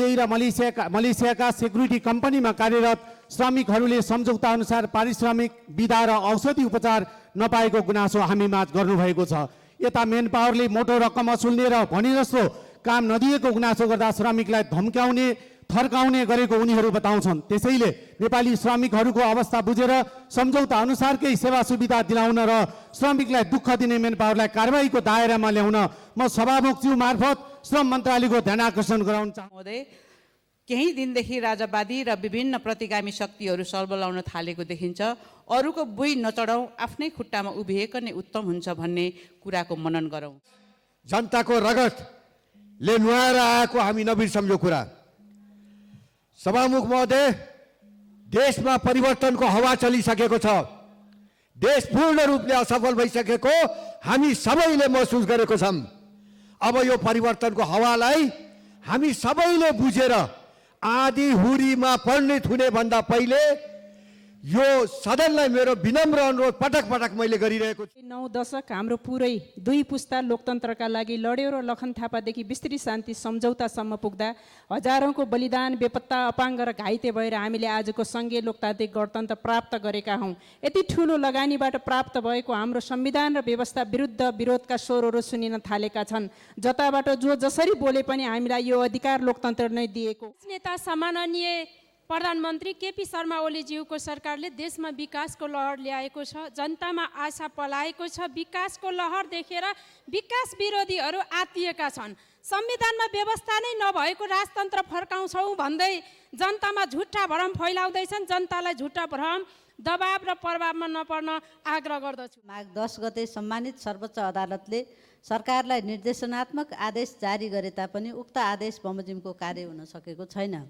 UAE र मलेसियाका security कम्पनीमा कार्यरत श्रमिकहरूले सम्झौता अनुसार पारिश्रमिक, बिदा र औषधि उपचार नपाएको गुनासो हामीमाझ गर्नुभएको छ। यता मेन पावरले मोटो रकम असुल्ने र भने जस्तो काम नदिएको गुनासो गर्दा श्रमिकलाई धम्क्याउने, थर्काउने गरेको उनीहरू बताउँछन्। त्यसैले नेपाली श्रमिकहरूको अवस्था बुझेर सम्झौता अनुसारकै सेवा सुविधा दिलाउन र श्रमिकलाई दुःख दिने मेन पावरलाई कारबाहीको दायरामा ल्याउन म सभामुखज्यू मार्फत श्रम मन्त्रालयको ध्यान आकर्षण गराउन चाहन्छु। केही दिनदेखि राजावादी र विभिन्न प्रतिगामी शक्तिहरू सर्वलाउन थालेको देखिन्छ। अरूको बुई नचढाउँ, आफ्नै खुट्टामा उभिएको नै उत्तम हुन्छ भन्ने कुराको मनन गरौँ। जनताको रगतले नुहाएर आएको हामी नबिर्सौँ यो कुरा। सभामुख महोदय, देशमा परिवर्तनको हावा चलिसकेको छ। देश पूर्ण रूपले असफल भइसकेको हामी सबैले महसुस गरेको छौँ। अब यो परिवर्तनको हावालाई हामी सबैले बुझेर आधी हुरीमा परिणत हुने भन्दा पहिले यो सदनलाई मेरो विनम्र अनुरोध पटक पटक मैले गरिरहेको छु। 9 दशक हाम्रो पुरै 2 पुस्ता लोकतन्त्रका लागि लड्यो र लखन थापादेखि विस्तृत शान्ति सम्झौतासम्म पुग्दा हजारौंको बलिदान, बेपत्ता, अपाङ्ग र घाइते भएर हामीले आजको संघीय लोकतान्त्रिक गणतन्त्र प्राप्त गरेका हौं। यति ठूलो लगानीबाट प्राप्त भएको हाम्रो संविधान र व्यवस्था विरुद्ध विरोधका स्वरहरू सुनिन थालेका छन्। जताबाट जो जसरी बोले पनि हामीलाई यो अधिकार लोकतन्त्र नै दिएको। नेता सम्माननीय प्रधानमन्त्री केपी शर्मा ओलीज्यूको सरकारले देशमा विकासको लहर ल्याएको छ। जनतामा आशा पलाएको छ। विकासको लहर देखेर विकास विरोधीहरू आत्तिएका छन्। संविधानमा व्यवस्था नै नभएको राजतन्त्र फर्काउँछौँ भन्दै जनतामा झुट्टा भ्रम फैलाउँदैछन्। जनतालाई झुट्टा भ्रम, दबाब र प्रभावमा नपर्न आग्रह गर्दछु। माघ 10 गते सम्मानित सर्वोच्च अदालतले सरकारलाई निर्देशनात्मक आदेश जारी गरे तापनि उक्त आदेश बमोजिमको कार्य हुन सकेको छैन।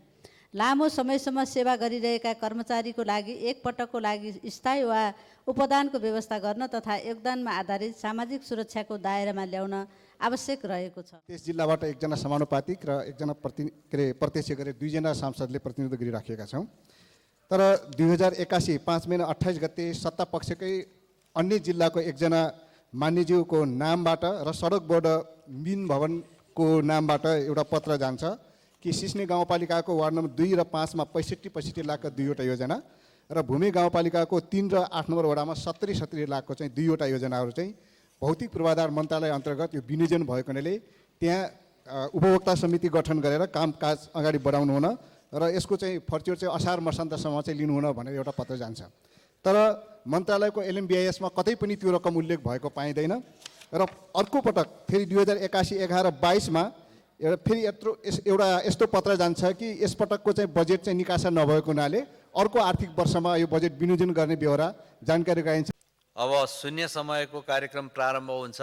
लामो समयसम्म सेवा गरिरहेका कर्मचारीको लागि एक पटकको लागि स्थायी वा उपदानको व्यवस्था गर्न तथा योगदानमा आधारित सामाजिक सुरक्षाको दायरामा ल्याउन आवश्यक रहेको छ। त्यस जिल्लाबाट एकजना समानुपातिक र एकजना प्रत्यक्ष गरी 2 जना सांसदले प्रतिनिधित्व गरिराखेका छौँ। तर 2081 5 महिना 28 गते सत्ता पक्षकै अन्य जिल्लाको एकजना मान्यज्यूको नामबाट र सडक बोर्ड मिन भवनको नामबाट एउटा पत्र जान्छ कि सिस्ने गाउँपालिकाको वार्ड नम्बर 2 र 5 मा 65 लाखका 2वटा योजना र भूमि गाउँपालिकाको 3 र 8 नम्बर वडामा 70 लाखको चाहिँ 2वटा योजनाहरू चाहिँ भौतिक पूर्वाधार मन्त्रालय अन्तर्गत यो विनियोजन भएको हुनाले त्यहाँ उपभोक्ता समिति गठन गरेर कामकाज अगाडि बढाउनु हुन र यसको चाहिँ फर्च्योर चाहिँ असार मसान्तसम्म चाहिँ लिनु हुन भनेर एउटा पत्र जान्छ। तर मन्त्रालयको एलएमबिआइएसमा कतै पनि त्यो रकम उल्लेख भएको पाइँदैन र अर्को पटक फेरि 2081 11 22 मा फेरि एउटा यस्तो पत्र जान्छ कि यसपटकको चाहिँ बजेट चाहिँ निकासा नभएको हुनाले अर्को आर्थिक वर्षमा यो बजेट विनियोजन गर्ने बेहोरा जानकारी गराइन्छ। अब शून्य समयको कार्यक्रम प्रारम्भ हुन्छ।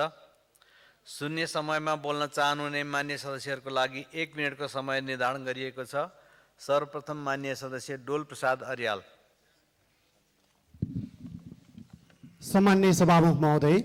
शून्य समयमा बोल्न चाहनुहुने मान्य सदस्यहरूको लागि 1 मिनेटको समय निर्धारण गरिएको छ। सर्वप्रथम मान्य सदस्य डोल प्रसाद अर्याल। सम्माननीय सभामुख महोदय,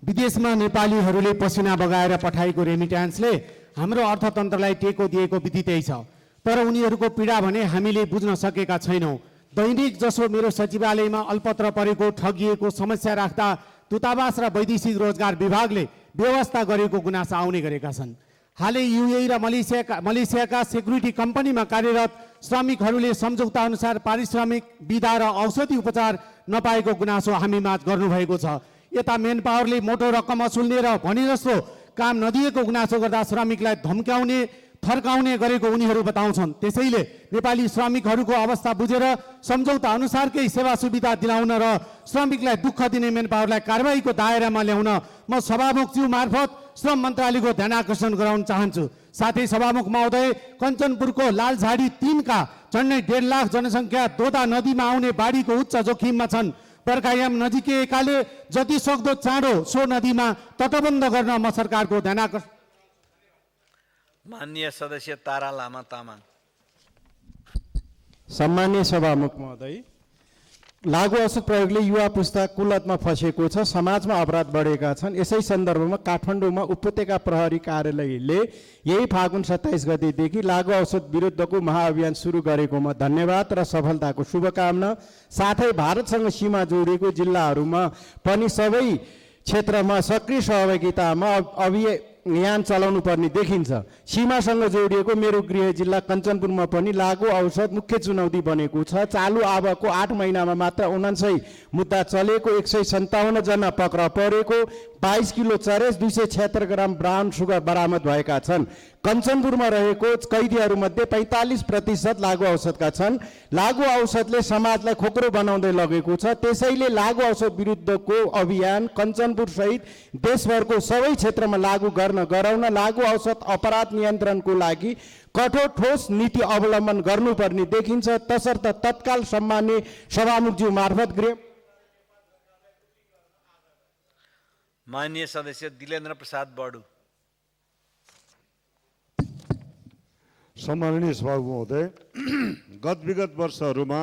विदेशमा नेपालीहरूले पसिना बगाएर पठाएको रेमिट्यान्सले हाम्रो अर्थतन्त्रलाई टेको दिएको विदितै छ। तर उनीहरूको पीडा भने हामीले बुझ्न सकेका छैनौँ। दैनिक जसो मेरो सचिवालयमा अल्पत्र परेको ठगिएको समस्या राख्दा दूतावास र वैदेशिक रोजगार विभागले व्यवस्था गरेको गुनासा आउने गरेका छन्। हालै युएई र मलेसियाका सेक्युरिटी कम्पनीमा कार्यरत श्रमिकहरूले सम्झौता अनुसार पारिश्रमिक, बिदा र औषधि उपचार नपाएको गुनासो हामीमाझ गर्नुभएको छ। यता मेन पावरले मोटो रकम असुल्ने र भने जस्तो काम नदिएको गुनासो गर्दा श्रमिकलाई धम्क्याउने, थर्काउने गरेको उनीहरू बताउँछन्। त्यसैले नेपाली श्रमिकहरूको अवस्था बुझेर सम्झौता अनुसारकै सेवा सुविधा दिलाउन र श्रमिकलाई दुःख दिने मेन पावरलाई कारबाहीको दायरामा ल्याउन म सभामुखज्यू मार्फत श्रम मन्त्रालयको ध्यान आकर्षण गराउन चाहन्छु। साथै सभामुख महोदय, कञ्चनपुरको लालझाडी 3 का झन्डै 1.5 लाख जनसङ्ख्या दोदा नदीमा आउने बाढीको उच्च जोखिममा छन्। बर्खायाम नजिकैकाले जति सक्दो चाँडो सो नदीमा तटबन्ध गर्न म सरकारको ध्यान आकर्षण। माननीय सदस्य तारा लामा तामाङ। सम्माननीय सभामुख महोदय, लागु औषध प्रयोगले युवा पुस्ता कुलतमा फँसेको छ। समाजमा अपराध बढेका छन्। यसै सन्दर्भमा काठमाडौँमा उपत्यका प्रहरी कार्यालयले यही फागुन 27 गतेदेखि लागु औषध विरुद्धको महाअभियान सुरु गरेकोमा धन्यवाद र सफलताको शुभकामना। साथै भारतसँग सीमा जोडिएको जिल्लाहरूमा पनि सबै क्षेत्रमा सक्रिय सहभागितामा यान चलाउनु पर्ने देखिन्छ। सीमासँग जोडिएको मेरो गृह जिल्ला कञ्चनपुरमा पनि लागु औषध मुख्य चुनौती बनेको छ। चालु आवको 8 महिनामा मात्र 99 मुद्दा चलेको, 157 जना पक्रा परेको, 22 किलो चरेस, 276 ग्राम ब्राउन सुगर बरामद भएका छन्। कञ्चनपुरमा रहेको कैदीहरूमध्ये 45% लागु औषधका छन्। लागु औषधले समाजलाई खोक्रो बनाउँदै लगेको छ। त्यसैले लागु औषध विरुद्धको अभियान कञ्चनपुर सहित देशभरको सबै क्षेत्रमा लागू गराउन लागु औषध अपराध नियन्त्रणको लागि कठोर ठोस नीति अवलम्बन गर्नुपर्ने देखिन्छ। तसर्थ तत्काल सम्माननीय सभामुखज्यू मार्फत गृह माननीय सदस्य दिलेन्द्र प्रसाद बडु। सम्माननीय सभामुख महोदय, विगत वर्षहरूमा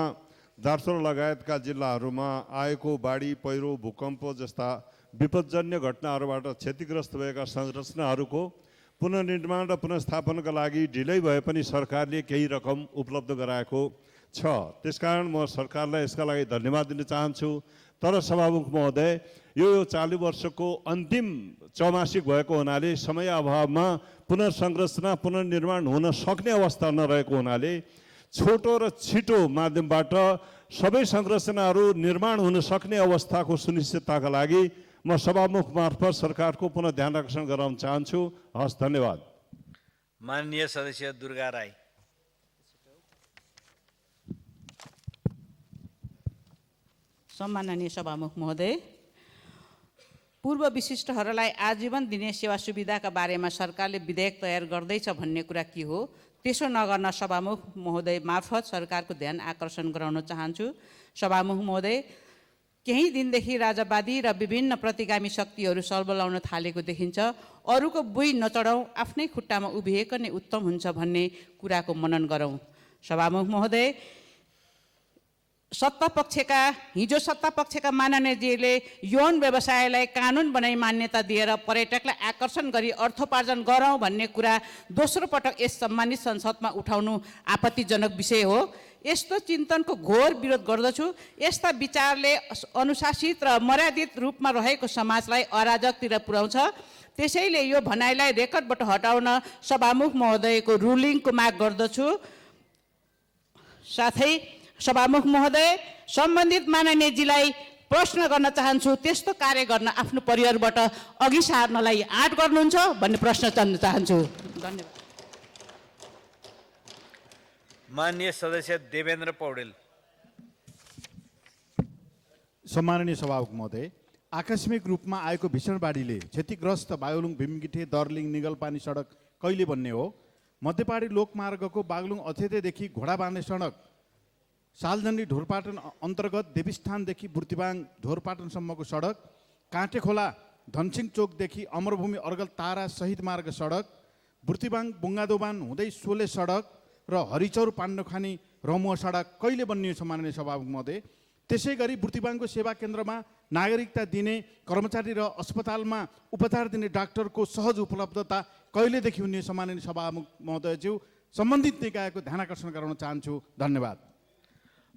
दार्चुला लगायतका जिल्लाहरूमा आएको बाढी, पहिरो, भूकम्प जस्ता विपदजन्य घटनाहरूबाट क्षतिग्रस्त भएका संरचनाहरूको पुनर्निर्माण र पुनर्स्थापनाका लागि ढिलै भए पनि सरकारले केही रकम उपलब्ध गराएको छ। त्यसकारण म सरकारलाई यसका लागि धन्यवाद दिन चाहन्छु। तर सभामुख महोदय, यो चालु वर्षको अन्तिम चौमासिक भएको हुनाले समय अभावमा पुनर्संरचना पुनर्निर्माण हुन सक्ने अवस्था नरहेको हुनाले छोटो र छिटो माध्यमबाट सबै संरचनाहरू निर्माण हुन सक्ने अवस्थाको सुनिश्चितताका लागि म सभामुख मार्फत सरकारको पुनः ध्यान आकर्षण गराउन चाहन्छु। हस्, धन्यवाद। माननीय सदस्य दुर्गा राई। सम्माननीय सभामुख महोदय, पूर्व विशिष्टहरूलाई आजीवन दिने सेवा सुविधाका बारेमा सरकारले विधेयक तयार गर्दैछ भन्ने कुरा के हो? त्यसो नगर्न सभामुख महोदय मार्फत सरकारको ध्यान आकर्षण गराउन चाहन्छु। सभामुख महोदय, केही दिनदेखि राजावादी र विभिन्न प्रतिगामी शक्तिहरू सल्बलाउन थालेको देखिन्छ। अरूको बुई नचढाउँ, आफ्नै खुट्टामा उभिएको नै उत्तम हुन्छ भन्ने कुराको मनन गरौँ। सभामुख महोदय, हिजो सत्ता पक्षका माननीयजीले यौन व्यवसायलाई कानुन बनाई मान्यता दिएर पर्यटकलाई आकर्षण गरी अर्थोपार्जन गरौँ भन्ने कुरा दोस्रो पटक यस सम्मानित संसदमा उठाउनु आपत्तिजनक विषय हो। यस्तो चिन्तनको घोर विरोध गर्दछु। यस्ता विचारले अनुशासित र मर्यादित रूपमा रहेको समाजलाई अराजकतिर पुर्याउँछ। त्यसैले यो भनाइलाई रेकर्डबाट हटाउन सभामुख महोदयको रुलिङको माग गर्दछु। साथै सभामुख महोदय, सम्बन्धित माननीयजीलाई प्रश्न गर्न चाहन्छु, त्यस्तो कार्य गर्न आफ्नो परिवारबाट अघि सार्नलाई आँट गर्नुहुन्छ भन्ने प्रश्न गर्न चाहन्छु। धन्यवाद। माननीय सदस्य देवेन्द्र पौडेल। सम्माननीय सभामुख महोदय, आकस्मिक रूपमा आएको भीषण बाढीले क्षतिग्रस्त बागलुङ भीमगिठे दर्लिङ निगलपानी सडक कहिले बन्ने हो? मध्यपहाडी लोकमार्गको बागलुङ अछेतेदेखि घोडा बाँध्ने सडक, सालजन्डी ढोरपाटन अन्तर्गत देवीस्थानदेखि बुर्तिवाङ ढोरपाटनसम्मको सडक, काँटे खोला धनसिङ चोकदेखि अमरभूमि अर्गल तारा शहीद मार्ग सडक, बुर्तिवाङ बुङ्गादोबान हुँदै सोले सडक र हरिचौर पाण्डुखानी रमुवा सडक कहिले बन्ने? सम्माननीय सभामुख महोदय, त्यसै गरी बुर्तिवाङको सेवा केन्द्रमा नागरिकता दिने कर्मचारी र अस्पतालमा उपचार दिने डाक्टरको सहज उपलब्धता कहिलेदेखि हुने? सम्माननीय सभामुख महोदयज्यू, सम्बन्धित निकायको ध्यान आकर्षण गराउन चाहन्छु। धन्यवाद।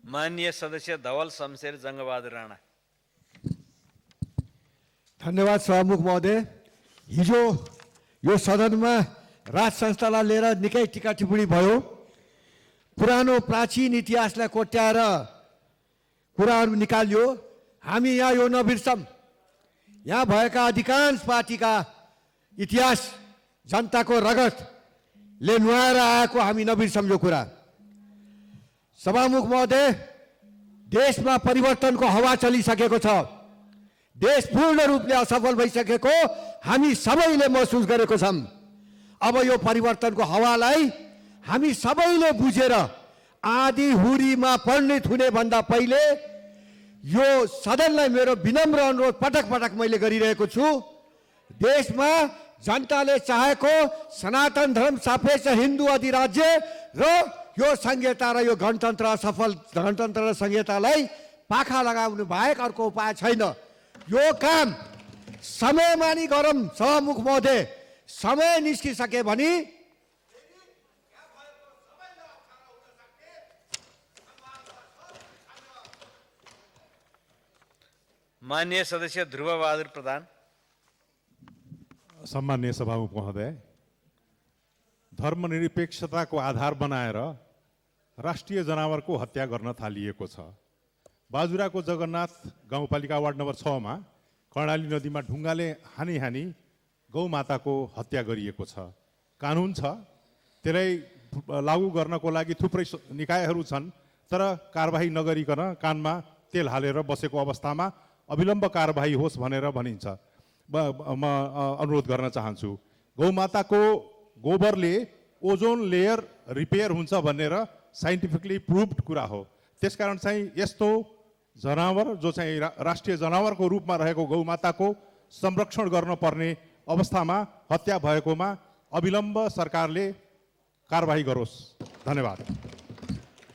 माननीय सदस्य धवल शमशेर जङ्गबहादुर राणा। धन्यवाद सभामुख महोदय। हिजो यो सदनमा राज संस्थालाई लिएर निकै टिका टिप्पणी भयो। पुरानो प्राचीन इतिहासलाई कोट्याएर कुराहरू निकालियो। हामी यहाँ यो नबिर्सौँ। यहाँ भएका अधिकांश पार्टीका इतिहास जनताको रगतले नुहाएर आएको हामी नबिर्सौँ यो कुरा। सभामुख महोदय, देशमा परिवर्तनको हावा चलिसकेको छ। देश पूर्ण रूपले असफल भइसकेको हामी सबैले महसुस गरेको छौँ। अब यो परिवर्तनको हावालाई हामी सबैले बुझेर आधी हुरीमा परिणत हुने भन्दा पहिले यो सदनलाई मेरो विनम्र अनुरोध पटक पटक मैले गरिरहेको छु। देशमा जनताले चाहेको सनातन धर्म सापेक्ष हिन्दू अधिराज्य र यो संहिता र यो गणतन्त्र सफल गणतन्त्र र संहितालाई पाखा लगाउनु बाहेक अर्को उपाय छैन। यो काम समयमा नि गरौँ सभामुख महोदय। समय निस्किसके भने माननीय सदस्य ध्रुवबहादुर प्रधान। सम्माननीय सभामुख महोदय, धर्मनिरपेक्षताको आधार बनाएर राष्ट्रिय जनावरको हत्या गर्न थालिएको छ। बाजुराको जगन्नाथ गाउँपालिका वार्ड नम्बर 6 मा कर्णाली नदीमा ढुङ्गाले हानी हानी गौमाताको हत्या गरिएको छ। कानुन छ, त्यसलाई लागू गर्नको लागि थुप्रै निकायहरू छन्, तर कारबाही नगरिकन कानमा तेल हालेर बसेको अवस्थामा अविलम्ब कारबाही होस् भनेर भनिन्छ। म अनुरोध गर्न चाहन्छु, गौमाताको गोबरले ओजोन लेयर रिपेयर हुन्छ भनेर साइन्टिफिकली प्रुभड कुरा हो। त्यसकारण चाहिँ यस्तो जनावर जो चाहिँ राष्ट्रिय जनावरको रूपमा रहेको गौमाताको संरक्षण गर्नुपर्ने अवस्थामा हत्या भएकोमा अविलम्ब सरकारले कारबाही गरोस्। धन्यवाद।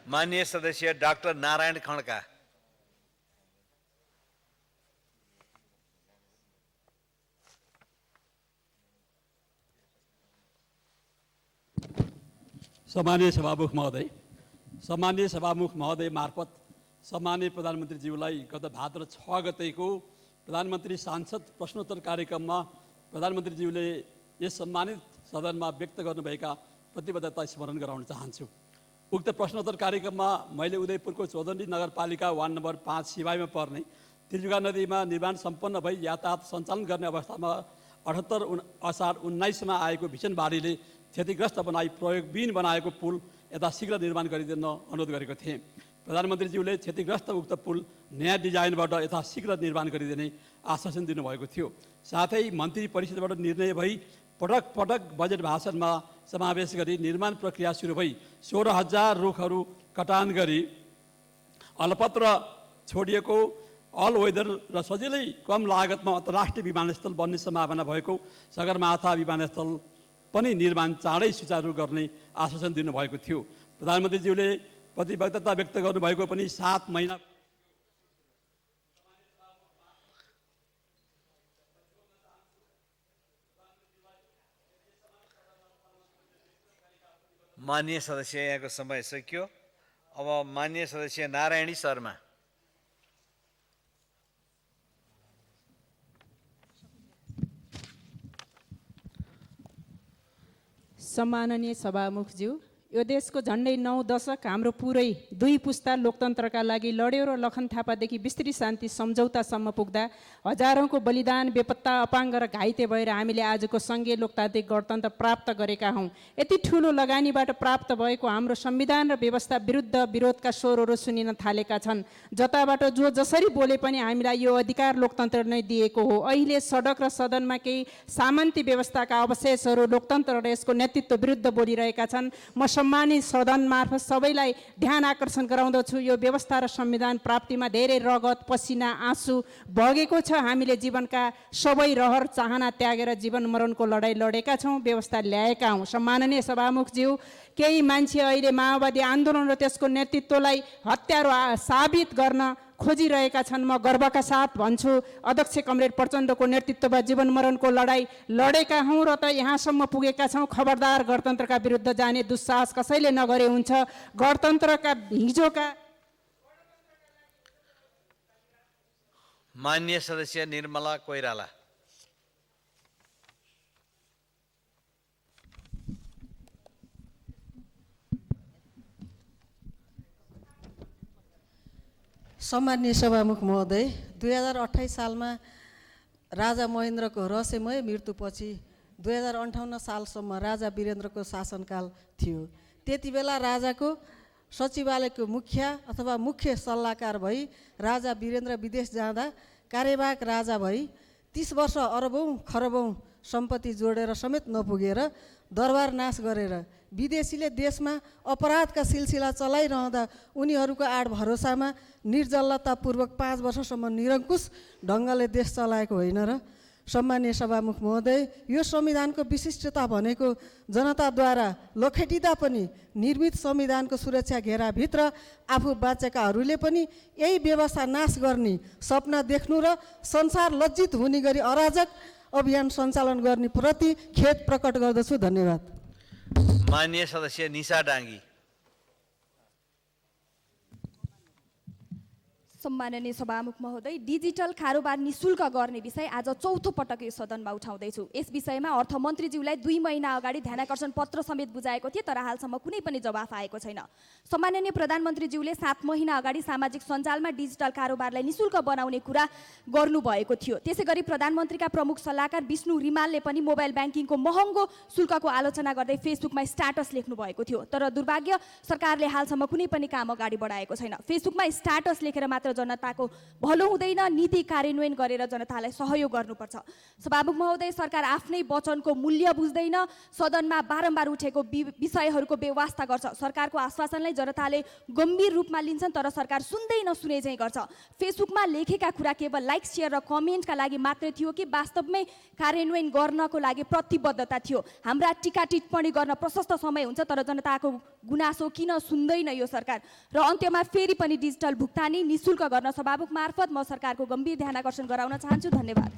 माननीय सदस्य डाक्टर नारायण खड्का। सम्मानीय सभामुख महोदय मार्फत सम्मानीय प्रधानमन्त्रीज्यूलाई गत भाद्र 6 गतेको प्रधानमन्त्री सांसद प्रश्नोत्तर कार्यक्रममा प्रधानमन्त्रीज्यूले यस सम्मानित सदनमा व्यक्त गर्नुभएका प्रतिबद्धता स्मरण गराउन चाहन्छु। उक्त प्रश्नोत्तर कार्यक्रममा मैले उदयपुरको चौधरी नगरपालिका वार्ड नम्बर 5 सिवाईमा पर्ने त्रिजुगा नदीमा निर्माण सम्पन्न भई यातायात सञ्चालन गर्ने अवस्थामा 78 असार 19 मा आएको भीषण बाढीले क्षतिग्रस्त बनाई प्रयोगविहीन बनाएको पुल यथाशीघ्र निर्माण गरिदिन अनुरोध गरेको थिएँ। प्रधानमन्त्रीज्यूले क्षतिग्रस्त उक्त पुल नयाँ डिजाइनबाट यथाशीघ्र निर्माण गरिदिने आश्वासन दिनुभएको थियो। साथै मन्त्री परिषदबाट निर्णय भई पटक पटक बजेट भाषणमा समावेश गरी निर्माण प्रक्रिया सुरु भई 16,000 रुखहरू कटान गरी अलपत्र छोडिएको अल वेदर र सजिलै कम लागतमा अन्तर्राष्ट्रिय विमानस्थल बन्ने सम्भावना भएको सगरमाथा विमानस्थल पनि निर्माण चाँडै सुचारू गर्ने आश्वासन दिनुभएको थियो। प्रधानमन्त्रीज्यूले प्रतिबद्धता व्यक्त गर्नुभएको पनि 7 महिना माननीय सदस्य, यहाँको समय सकियो। अब माननीय सदस्य नारायणी शर्मा। सम्माननीय सभामुखज्यू, यो देशको झन्डै 9 दशक हाम्रो पुरै 2 पुस्ता लोकतन्त्रका लागि लड्यो र लखन थापादेखि विस्तृत शान्ति सम्झौतासम्म पुग्दा हजारौँको बलिदान, बेपत्ता, अपाङ्ग र घाइते भएर हामीले आजको सङ्घीय लोकतान्त्रिक गणतन्त्र प्राप्त गरेका हौँ। यति ठुलो लगानीबाट प्राप्त भएको हाम्रो संविधान र व्यवस्था विरुद्ध विरोधका स्वरहरू सुनिन थालेका छन्। जताबाट जो जसरी बोले पनि हामीलाई यो अधिकार लोकतन्त्र नै दिएको हो। अहिले सडक र सदनमा केही सामन्ती व्यवस्थाका अवशेषहरू लोकतन्त्र र यसको नेतृत्व विरुद्ध बोलिरहेका छन्। म सम्मानित सदन मार्फत सबैलाई ध्यान आकर्षण गराउँदछु, यो व्यवस्था र संविधान प्राप्तिमा धेरै रगत, पसिना, आँसु बगेको छ। हामीले जीवनका सबै रहर चाहना त्यागेर जीवन मरणको लडाइँ लडेका छौँ, व्यवस्था ल्याएका हौँ। सम्माननीय सभामुखज्यू, केही मान्छे अहिले माओवादी आन्दोलन र त्यसको नेतृत्वलाई हत्यारो साबित गर्न खोजिरहेका छन्। म गर्वका साथ भन्छु, अध्यक्ष कमरेड प्रचण्डको नेतृत्वमा जीवन मरणको लडाइँ लडेका हौँ र त यहाँसम्म पुगेका छौँ। खबरदार, गणतन्त्रका विरुद्ध जाने दुस्साहस कसैले नगरे हुन्छ। गणतन्त्रका हिजोका माननीय सदस्य निर्मला कोइराला। सम्माननीय सभामुख महोदय, 2028 सालमा राजा महेन्द्रको रहस्यमय मृत्युपछि 2058 सालसम्म राजा वीरेन्द्रको शासनकाल थियो। त्यति बेला राजाको सचिवालयको मुखिया अथवा मुख्य सल्लाहकार भई राजा वीरेन्द्र विदेश जाँदा कार्यवाहक राजा भई 30 वर्ष अरबौँ खरबौँ सम्पत्ति जोडेर समेत नपुगेर दरबार नाश गरेर विदेशीले देशमा अपराधका सिलसिला चलाइरहँदा उनीहरूको आड भरोसामा निर्जलतापूर्वक 5 वर्षसम्म निरङ्कुश ढङ्गले देश चलाएको होइन र? सम्मानीय सभामुख महोदय, यो संविधानको विशिष्टता भनेको जनताद्वारा लखेटिँदा पनि निर्मित संविधानको सुरक्षा घेराभित्र आफू बाँचेकाहरूले पनि यही व्यवस्था नाश गर्ने सपना देख्नु र संसार लज्जित हुने गरी अराजक अभियान सञ्चालन गर्ने प्रति खेद प्रकट गर्दछु। धन्यवाद। माननीय सदस्य निशा डाङ्गी। सम्माननीय सभामुख महोदय, डिजिटल कारोबार निशुल्क गर्ने विषय आज चौथो पटक यो सदनमा उठाउँदैछु। यस विषयमा अर्थमन्त्रीज्यूलाई 2 महिना अगाडि ध्यानाकर्षण पत्र समेत बुझाएको थिए, तर हालसम्म कुनै पनि जवाफ आएको छैन। सम्माननीय प्रधानमन्त्रीज्यूले 7 महिना अगाडि सामाजिक सञ्जालमा डिजिटल कारोबारलाई निशुल्क बनाउने कुरा गर्नुभएको थियो। त्यसैगरी प्रधानमन्त्रीका प्रमुख सल्लाहकार विष्णु रिमालले पनि मोबाइल ब्याङ्किङको महँगो शुल्कको आलोचना गर्दै फेसबुकमा स्ट्याटस लेख्नु भएको थियो, तर दुर्भाग्य सरकारले हालसम्म कुनै पनि काम अगाडि बढाएको छैन। फेसबुकमा स्ट्याटस लेखेर मात्र जनताको भलो हुँदैन, नीति कार्यान्वयन गरेर जनतालाई सहयोग गर्नुपर्छ। सभामुख महोदय, सरकार आफ्नै वचनको मूल्य बुझ्दैन, सदनमा बारम्बार उठेको विषयहरूको बेवास्ता गर्छ। सरकारको आश्वासनलाई जनताले गम्भीर रूपमा लिन्छन्, तर सरकार सुन्दै नसुने चाहिँ गर्छ। फेसबुकमा लेखेका कुरा केवल लाइक, सेयर र कमेन्टका लागि मात्रै थियो कि वास्तवमै कार्यान्वयन गर्नको लागि प्रतिबद्धता थियो? हाम्रा टिका टिप्पणी गर्न प्रशस्त समय हुन्छ, तर जनताको गुनासो किन सुन्दैन यो सरकार? र अन्त्यमा फेरि पनि डिजिटल भुक्तानी निशुल्क गर्न सभामुख मार्फत म सरकारको गम्भीर ध्यान आकर्षण गराउन चाहन्छु। धन्यवाद।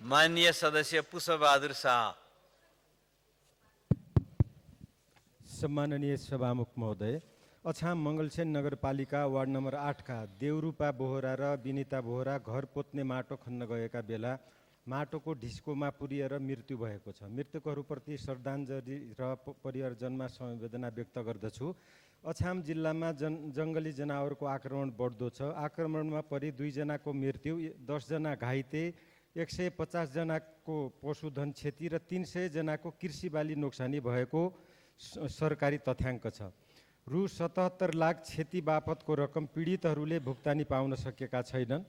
माननीय सदस्य पुष्पबहादुर शाह। सम्माननीय सभामुख महोदय, अछाम मङ्गलसेन नगरपालिका वार्ड नम्बर 8 का देवरूपा बोहरा र विनिता बोहरा घर पोत्ने माटो खन्न गएका बेला माटोको ढिस्कोमा पुरिएर मृत्यु भएको छ। मृतकहरूप्रति श्रद्धाञ्जली र परिवारजनमा संवेदना व्यक्त गर्दछु। अछाम जिल्लामा जङ्गली जनावरको आक्रमण बढ्दो छ। आक्रमणमा परि 2 जनाको मृत्यु, 10 जना घाइते, 150 जनाको पशुधन क्षति र 300 जनाको कृषि बाली नोक्सानी भएको सरकारी तथ्याङ्क छ। रु 77 लाख क्षति बापतको रकम पीडितहरूले भुक्तानी पाउन सकेका छैनन्।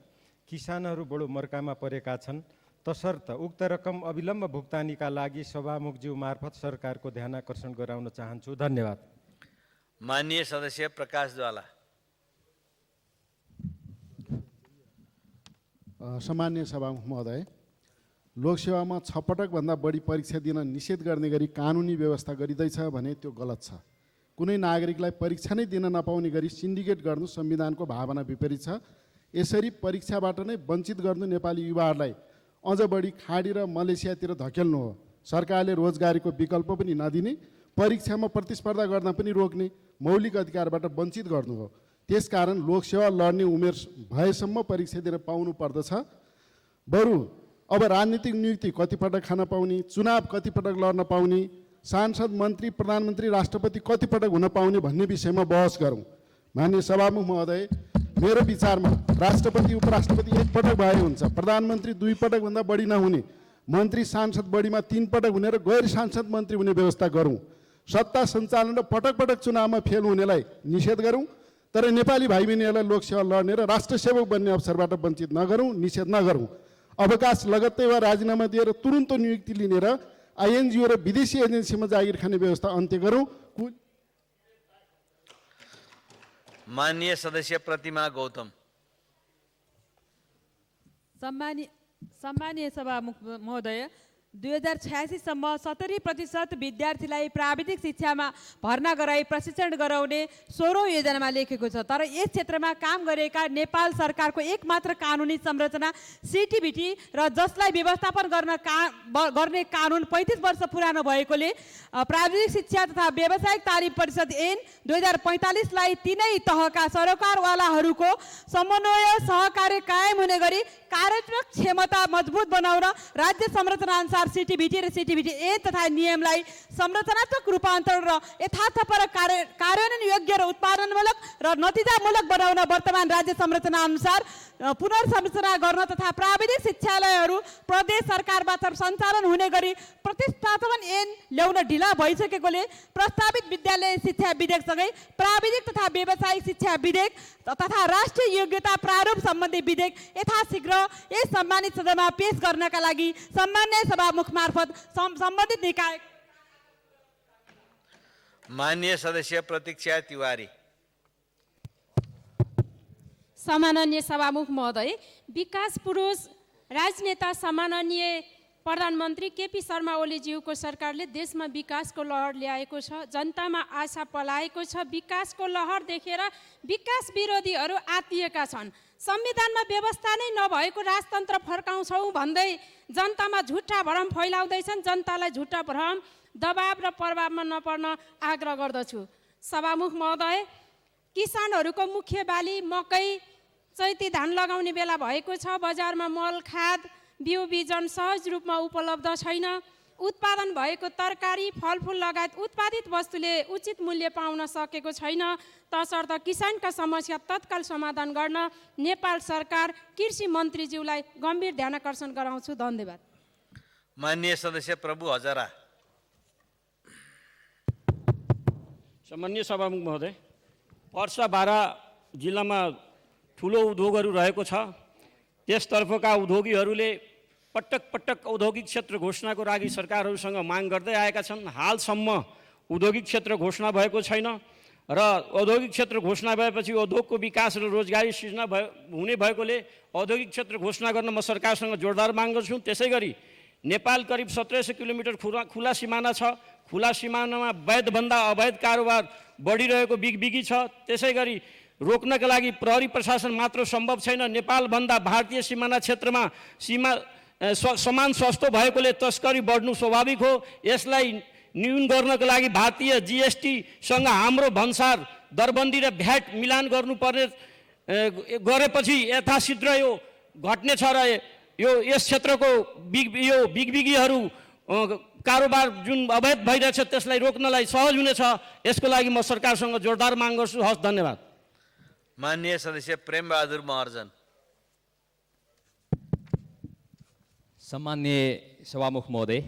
किसानहरू बडो मर्कामा परेका छन्। तसर्थ उक्त रकम अविलम्ब भुक्तानीका लागि सभामुखज्यू मार्फत सरकारको ध्यान आकर्षण गराउन चाहन्छु। धन्यवाद। माननीय सदस्य प्रकाश ज्वाला। सम्माननीय सभामुख महोदय, लोकसेवामा 6 पटकभन्दा बढी परीक्षा दिन निषेध गर्ने गरी कानुनी व्यवस्था गरिँदैछ भने त्यो गलत छ। कुनै नागरिकलाई परीक्षा नै दिन नपाउने गरी सिन्डिकेट गर्नु संविधानको भावना विपरीत छ। यसरी परीक्षाबाट नै वञ्चित गर्नु नेपाली युवाहरूलाई अझ बढी खाडी र मलेसियातिर धकेल्नु हो। सरकारले रोजगारीको विकल्प पनि नदिने, परीक्षामा प्रतिस्पर्धा गर्न पनि रोक्ने, मौलिक अधिकारबाट वञ्चित गर्नु हो। त्यसकारण लोकसेवा लड्ने उमेर भएसम्म परीक्षा दिएर पाउनु पर्दछ। बरु अब राजनीतिक नियुक्ति कतिपटक खान पाउने, चुनाव कतिपटक लड्न पाउने, सांसद, मन्त्री, प्रधानमन्त्री, राष्ट्रपति कतिपटक हुन पाउने भन्ने विषयमा बहस गरौँ। माननीय सभामुख महोदय, मेरो विचारमा राष्ट्रपति उपराष्ट्रपति 1 पटक भए हुन्छ, प्रधानमन्त्री 2 पटकभन्दा बढी नहुने, मन्त्री सांसद बढीमा 3 पटक हुने र गैर सांसद मन्त्री हुने व्यवस्था गरौँ। सत्ता सञ्चालन र पटक पटक चुनावमा फेल हुनेलाई निषेध गरौँ, तर नेपाली भाइ बहिनीहरूलाई लोकसेवा लड्ने र राष्ट्रसेवक बन्ने अवसरबाट वञ्चित नगरौँ, निषेध नगरौँ। अवकाश लगत्तै वा राजीनामा दिएर तुरुन्त नियुक्ति लिने र आइएनजिओ र विदेशी एजेन्सीमा जागिर खाने व्यवस्था अन्त्य गरौँ। माननीय सदस्य प्रतिमा गौतम। सम्मानीय सभामुख महोदय, 2086 सम्म 70% विद्यार्थीलाई प्राविधिक शिक्षामा भर्ना गराई प्रशिक्षण गराउने 16औं योजनामा लेखेको छ। तर यस क्षेत्रमा काम गरेका नेपाल सरकारको एकमात्र कानुनी संरचना सिटिभिटी र जसलाई व्यवस्थापन गर्ने कानुन 35 वर्ष पुरानो भएकोले प्राविधिक शिक्षा तथा व्यावसायिक तालिम परिषद ऐन 2045 लाई तीनै तहका सरकारवालाहरूको समन्वय सहकार्य कायम हुने गरी कार्यात्मक क्षमता मजबुत बनाउन राज्य संरचना अनुसार सिटिभिटी र सिटिभिटी ऐन तथा नियमलाई संरचनात्मक रूपान्तरण र यथार्थपर कार्यान्वयन योग्य र उत्पादनमूलक र नतिजामूलक बनाउन वर्तमान राज्य संरचना अनुसार पुनर्संरचना गर्न तथा प्राविधिक शिक्षालयहरू प्रदेश सरकारबाट सञ्चालन हुने गरी प्रतिस्थापन ऐन ल्याउन ढिला भइसकेकोले प्रस्तावित विद्यालय शिक्षा विधेयकसँगै प्राविधिक तथा व्यावसायिक शिक्षा विधेयक तथा राष्ट्रिय योग्यता प्रारूप सम्बन्धी विधेयक यथाशीघ्र यस सम्मानित सदनमा पेश गर्नका लागि सम्मान्य सभामुख मार्फत सम्बन्धित निकाय। माननीय सदस्य प्रतीक्षा तिवारी। सम्माननीय सभामुख महोदय, विकास पुरुष राजनेता सम्माननीय प्रधानमन्त्री केपी शर्मा ओलीज्यूको सरकारले देशमा विकासको लहर ल्याएको छ, जनतामा आशा पलाएको छ। विकासको लहर देखेर विकास विरोधीहरू आत्तिएका छन्। संविधानमा व्यवस्था नै नभएको राजतन्त्र फर्काउँछौँ भन्दै जनतामा झुट्टा भ्रम फैलाउँदैछन्। जनतालाई झुट्टा भ्रम, दबाब र प्रभावमा नपर्न आग्रह गर्दछु। सभामुख महोदय, किसानहरूको मुख्य बाली मकै चैती धान लगाउने बेला भएको छ, बजारमा मल खाद बिउ बिजन सहज रूपमा उपलब्ध छैन। उत्पादन भएको तरकारी फलफुल लगायत उत्पादित वस्तुले उचित मूल्य पाउन सकेको छैन। तसर्थ किसानका समस्या तत्काल समाधान गर्न नेपाल सरकार कृषि मन्त्रीज्यूलाई गम्भीर ध्यानाकर्षण गराउँछु। धन्यवाद। माननीय सदस्य प्रभु हजारा। सम्माननीय सभामुख महोदय, पर्सा बारा जिल्लामा ठुलो उद्योगहरू रहेको छ। त्यसतर्फका उद्योगीहरूले पटक पटक औद्योगिक क्षेत्र घोषणाको लागि सरकारहरूसँग माग गर्दै आएका छन्। हालसम्म औद्योगिक क्षेत्र घोषणा भएको छैन र औद्योगिक क्षेत्र घोषणा भएपछि उद्योगको विकास र रोजगारी सृजना हुने भएकोले औद्योगिक क्षेत्र घोषणा गर्न म सरकारसँग जोरदार माग गर्छु। त्यसै गरी नेपाल करिब 1700 किलोमिटर खुला सिमाना छ। खुला सिमानामा वैधभन्दा अवैध कारोबार बढिरहेको बिगबिगी छ। त्यसै गरी रोक्नका लागि प्रहरी प्रशासन मात्र सम्भव छैन। नेपालभन्दा भारतीय सिमाना क्षेत्रमा समान सस्तो भएकोले तस्करी बढ्नु स्वाभाविक हो। यसलाई न्यून गर्नको लागि भारतीय जीएसटीसँग हाम्रो भन्सार दरबन्दी र भ्याट मिलान गर्नुपर्ने गरेपछि यथाशीघ्र यो घट्ने छ र यस क्षेत्रको बिगबिगीहरू कारोबार जुन अवैध भइरहेछ त्यसलाई रोक्नलाई सहज हुनेछ। यसको लागि म सरकारसँग जोरदार माग गर्छु। हस्, धन्यवाद। माननीय सदस्य प्रेमबहादुर महर्जन। सम्माननीय सभामुख महोदय,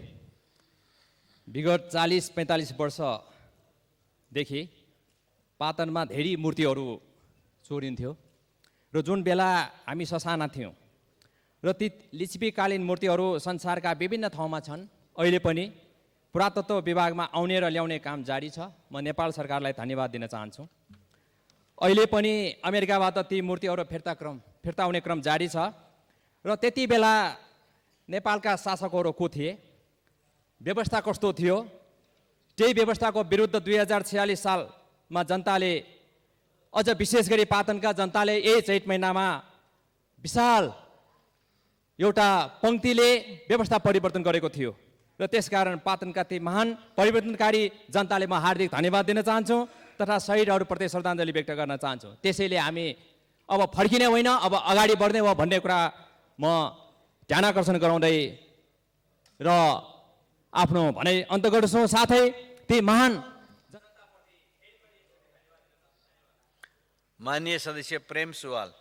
विगत 40-45 वर्षदेखि पाटनमा धेरै मूर्तिहरू चोरिन्थ्यो र जुन बेला हामी ससाना थियौँ र ती लिच्छवीकालीन मूर्तिहरू संसारका विभिन्न ठाउँमा छन्। अहिले पनि पुरातत्व विभागमा आउने र ल्याउने काम जारी छ। म नेपाल सरकारलाई धन्यवाद दिन चाहन्छु। अहिले पनि अमेरिकाबाट ती मूर्तिहरू फिर्ता आउने क्रम जारी छ र त्यति बेला नेपालका शासकहरू को थिए, व्यवस्था कस्तो थियो, त्यही व्यवस्थाको विरुद्ध 2046 सालमा जनताले, अझ विशेष गरी पाटनका जनताले यही चैत महिनामा विशाल एउटा पङ्क्तिले व्यवस्था परिवर्तन गरेको थियो र त्यसकारण पाटनका ती महान परिवर्तनकारी जनताले म हार्दिक धन्यवाद दिन चाहन्छु तथा शहीदहरूप्रति श्रद्धाञ्जली व्यक्त गर्न चाहन्छु। त्यसैले हामी अब फर्किने होइन, अब अगाडि बढ्ने हो भन्ने कुरा म ध्यानाकर्षण गराउँदै र आफ्नो भनाइ अन्त गर्छु। साथै ती महान माननीय सदस्य प्रेम सुवाल।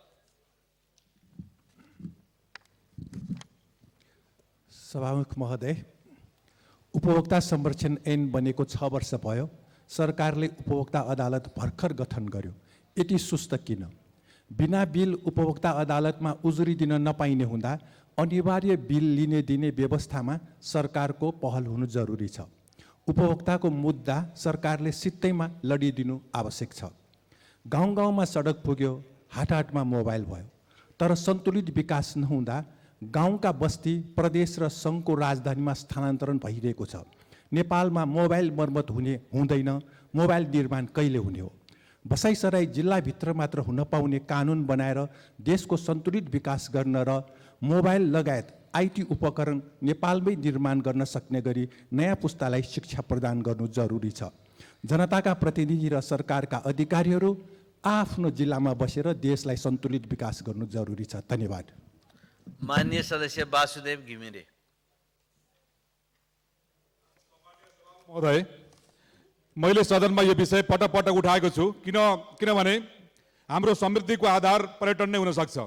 सभामुख महोदय, उपभोक्ता संरक्षण ऐन बनेको 6 वर्ष भयो। सरकारले उपभोक्ता अदालत भर्खर गठन गर्यो। यति सुस्त किन? बिना बिल उपभोक्ता अदालतमा उजुरी दिन नपाइने हुँदा अनिवार्य बिल लिने दिने व्यवस्थामा सरकारको पहल हुनु जरुरी छ। उपभोक्ताको मुद्दा सरकारले सित्तैमा लडिदिनु आवश्यक छ। गाउँ गाउँमा सडक पुग्यो, हाट हाटमा मोबाइल भयो, तर सन्तुलित विकास नहुँदा गाउँका बस्ती प्रदेश र सङ्घको राजधानीमा स्थानान्तरण भइरहेको छ। नेपालमा मोबाइल मर्मत हुँदैन, मोबाइल निर्माण कहिले हुने हो? बसाइसराई जिल्लाभित्र मात्र हुन पाउने कानुन बनाएर देशको सन्तुलित विकास गर्न र मोबाइल लगायत आइटी उपकरण नेपालमै निर्माण गर्न सक्ने गरी नयाँ पुस्तालाई शिक्षा प्रदान गर्नु जरुरी छ। जनताका प्रतिनिधि र सरकारका अधिकारीहरू आफ्नो जिल्लामा बसेर देशलाई सन्तुलित विकास गर्नु जरुरी छ। धन्यवाद। माननीय सदस्य वासुदेव घिमिरे। महोदय, मैले सदनमा यो विषय पटक पटक उठाएको छु किनभने हाम्रो समृद्धिको आधार पर्यटन नै हुन सक्छ।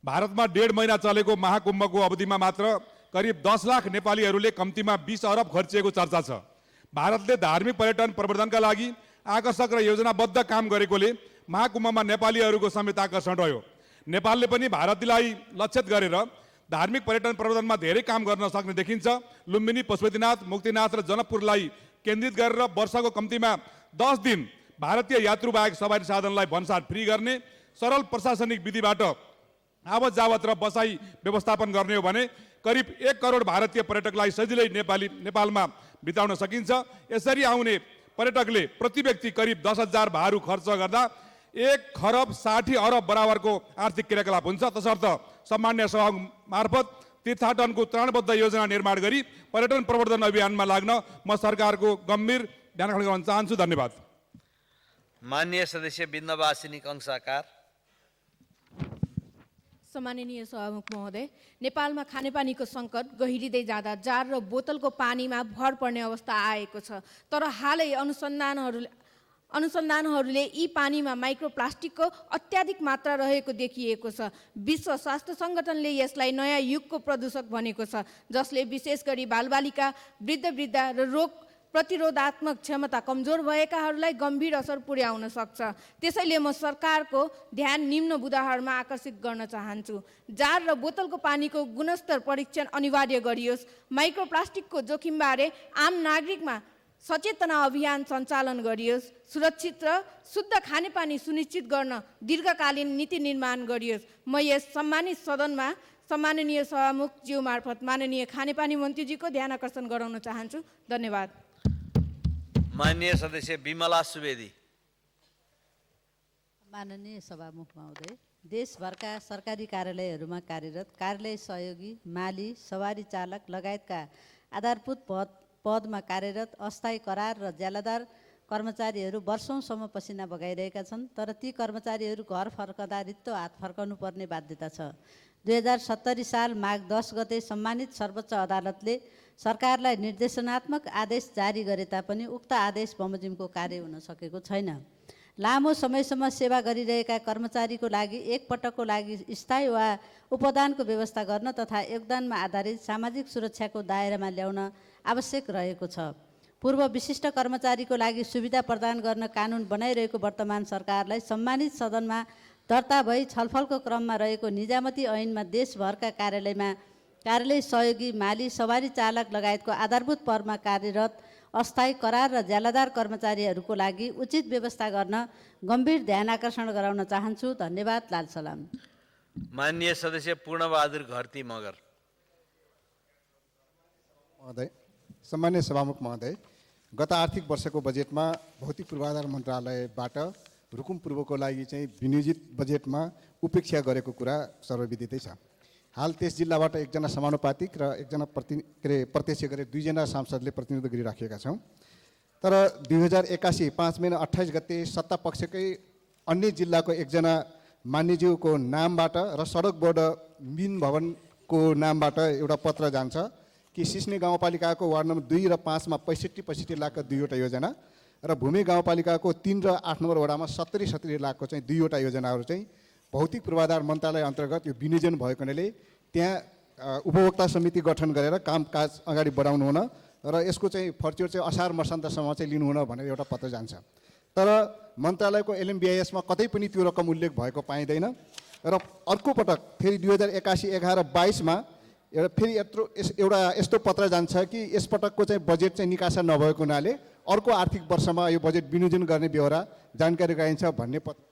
भारतमा 1.5 महिना चलेको महाकुम्भको अवधिमा मात्र करिब 10 लाख नेपालीहरूले कम्तीमा 20 अरब खर्चिएको चर्चा छ। भारतले धार्मिक पर्यटन प्रवर्धनका लागि आकर्षक र योजनाबद्ध काम गरेकोले महाकुम्भमा नेपालीहरूको समेत आकर्षण रह्यो। नेपालले पनि भारतलाई लक्षित गरेर धार्मिक पर्यटन प्रवर्धनमा धेरै काम गर्न सक्ने देखिन्छ। लुम्बिनी, पशुपतिनाथ, मुक्तिनाथ र जनकपुरलाई केन्द्रित गरेर वर्षको कम्तीमा 10 दिन भारतीय यात्रुबाहेक सवारी साधनलाई भन्सार फ्री गर्ने सरल प्रशासनिक विधिबाट आवत जावत र बसाई व्यवस्थापन गर्ने हो भने करिब 1 करोड भारतीय पर्यटकलाई सजिलै नेपालमा बिताउन सकिन्छ। यसरी आउने पर्यटकले प्रति व्यक्ति करिब 10,000 भारू खर्च गर्दा 1 खरब 60 अरब बराबरको आर्थिक क्रियाकलाप हुन्छ। तसर्थ सम्मान्य सभा मार्फत तीर्थाटनको त्राणबद्ध योजना निर्माण गरी पर्यटन प्रवर्धन अभियानमा लाग्न म सरकारको गम्भीर ध्यानाकर्षण गर्न चाहन्छु। धन्यवाद। माननीय सदस्य बिन्दवासिनी कंसाकार। सम्माननीय सभामुख महोदय, नेपालमा खानेपानीको सङ्कट गहिरिँदै जाँदा जार र बोतलको पानीमा भर पर्ने अवस्था आएको छ। तर हालै अनुसन्धानहरूले यी पानीमा माइक्रोप्लास्टिकको अत्याधिक मात्रा रहेको देखिएको छ। विश्व स्वास्थ्य सङ्गठनले यसलाई नयाँ युगको प्रदूषक भनेको छ, जसले विशेष गरी बालबालिका, वृद्ध र रोग प्रतिरोधात्मक क्षमता कमजोर भएकाहरूलाई गम्भीर असर पुर्याउन सक्छ। त्यसैले म सरकारको ध्यान निम्न बुँदाहरूमा आकर्षित गर्न चाहन्छु। जार र बोतलको पानीको गुणस्तर परीक्षण अनिवार्य गरियोस्। माइक्रोप्लास्टिकको जोखिमबारे आम नागरिकमा सचेतना अभियान सञ्चालन गरियोस्। सुरक्षित र शुद्ध खानेपानी सुनिश्चित गर्न दीर्घकालीन नीति निर्माण गरियोस्। म यस सम्मानित सदनमा सम्माननीय सभामुखज्यू मार्फत माननीय खानेपानी मन्त्रीजीको ध्यान आकर्षण गराउन चाहन्छु। धन्यवाद। माननीय सदस्य बिमला सुवेदी। माननीय सभामुख महोदय, देशभरका सरकारी कार्यालयहरूमा कार्यरत कार्यालय सहयोगी, माली, सवारी चालक लगायतका आधारभूत पदमा कार्यरत अस्थायी करार र ज्यालादार कर्मचारीहरू वर्षौँसम्म पसिना बगाइरहेका छन्। तर ती कर्मचारीहरू घर फर्कँदा रित्तो हात फर्काउनु पर्ने बाध्यता छ। 2070 साल माघ 10 गते सम्मानित सर्वोच्च अदालतले सरकारलाई निर्देशनात्मक आदेश जारी गरे तापनि उक्त आदेश बमोजिमको कार्य हुन सकेको छैन। लामो समयसम्म सेवा गरिरहेका कर्मचारीको लागि एकपटकको लागि स्थायी वा उपदानको व्यवस्था गर्न तथा योगदानमा आधारित सामाजिक सुरक्षाको दायरामा ल्याउन आवश्यक रहेको छ। पूर्व विशिष्ट कर्मचारीको लागि सुविधा प्रदान गर्न कानुन बनाइरहेको वर्तमान सरकारलाई सम्मानित सदनमा दर्ता भई छलफलको क्रममा रहेको निजामती ऐनमा देशभरका कार्यालय सहयोगी, माली, सवारी चालक लगायतको आधारभूत पदमा कार्यरत अस्थायी करार र ज्यालादार कर्मचारीहरूको लागि उचित व्यवस्था गर्न गम्भीर ध्यान आकर्षण गराउन चाहन्छु। धन्यवाद। लाल सलाम। माननीय सदस्य पूर्णबहादुर घरती मगर। महोदय, सम्मान्य सभामुख महोदय, गत आर्थिक वर्षको बजेटमा भौतिक पूर्वाधार मन्त्रालयबाट रुकुम पूर्वको लागि चाहिँ विनियोजित बजेटमा उपेक्षा गरेको कुरा सर्वविदितै छ। हाल त्यस जिल्लाबाट एकजना समानुपातिक र एकजना प्रत्यक्ष गरी 2 जना सांसदले प्रतिनिधित्व गरिराखेका छौँ। तर 2081 5 महिना 28 गते सत्ता पक्षकै अन्य जिल्लाको एकजना मान्यज्यूको नामबाट र सडक बोर्ड मिन भवनको नामबाट एउटा पत्र जान्छ कि सिस्ने गाउँपालिकाको वार्ड नम्बर 2 र 5 मा 65 लाखका 2वटा योजना र भूमि गाउँपालिकाको 3 र 8 नम्बर वडामा 70 लाखको चाहिँ 2वटा योजनाहरू चाहिँ भौतिक पूर्वाधार मन्त्रालय अन्तर्गत यो विनियोजन भएको हुनाले त्यहाँ उपभोक्ता समिति गठन गरेर कामकाज अगाडि बढाउनु हुन र यसको चाहिँ फर्च्योर चाहिँ असार मसान्तसम्म चाहिँ लिनु हुन भनेर एउटा पत्र जान्छ। तर मन्त्रालयको LMBIS-मा कतै पनि त्यो रकम उल्लेख भएको पाइँदैन र अर्को पटक फेरि 2081 11 22 मा फेरि एउटा यस्तो पत्र जान्छ कि यसपटकको चाहिँ बजेट चाहिँ निकासा नभएको हुनाले अर्को आर्थिक वर्षमा यो बजेट विनियोजन गर्ने बेहोरा जानकारी गराइन्छ भन्ने पत्र